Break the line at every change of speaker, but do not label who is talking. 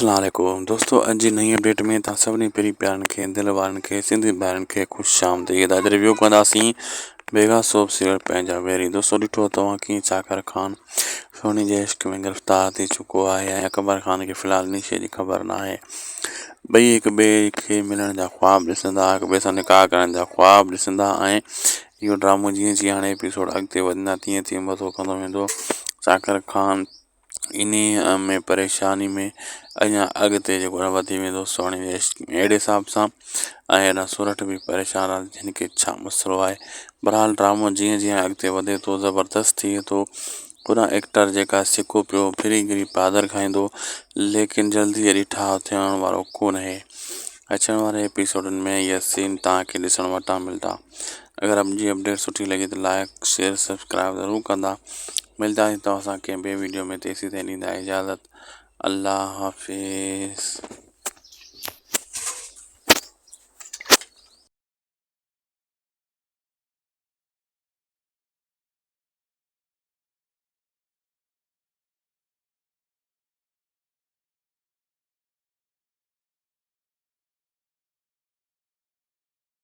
अस्सलाम वालेकुम दोस्तों, अॼु जी नई अपडेट में तव्हां सभिनी पहिरीं प्यारनि खे दिलि वारनि खे सिंधी भाइरनि खे ख़ुशि आमदीद। अॼु रिव्यू कंदासीं बेगा सोप सीरियल पंहिंजा वेरी। दोस्तों ॾिठो तव्हां कीअं चाकर खान सोनी जे इश्क में गिरफ़्तार थी चुको आहे ऐं अकबर खान खे फ़िलहाल इन शइ जी ख़बर न आहे। ॿई हिक ॿिए खे मिलण जा ख़्वाब ॾिसंदा, हिक ॿिए सां निकाह करण जा ख़्वाब ॾिसंदा ऐं इहो ड्रामो जीअं जीअं हाणे एपिसोड अॻिते वधंदा तीअं तीअं मथो कंदो वेंदो। चाकर खान इन में परेशानी में अञा अॻिते जेको आहे वधी वेंदो सोनी जे इश्क में अहिड़े हिसाब सां ऐं हेॾा सूरत बि परेशान आहे जिन खे छा मसइलो आहे। बहरहाल ड्रामो जीअं जीअं अॻिते वधे थो ज़बरदस्त थिए थो। पुरा एक्टर जेका सिको पियो फिरी गिरी पादर खाईंदो, लेकिन जल्दी अहिड़ी ठाह थियण वारो कोन आहे। अचण वारे एपिसोडनि में इहा सीन तव्हांखे ॾिसण वटां मिलंदा। अगरि मुंहिंजी अपडेट सुठी लॻे त लाइक शेयर सब्सक्राइब ज़रूरु कंदा। मिलंदासीं तव्हां सां कंहिं ॿिए वीडियो में, तेसीं ताईं ॾींदा इजाज़त। अल्लाह हाफ़िज़।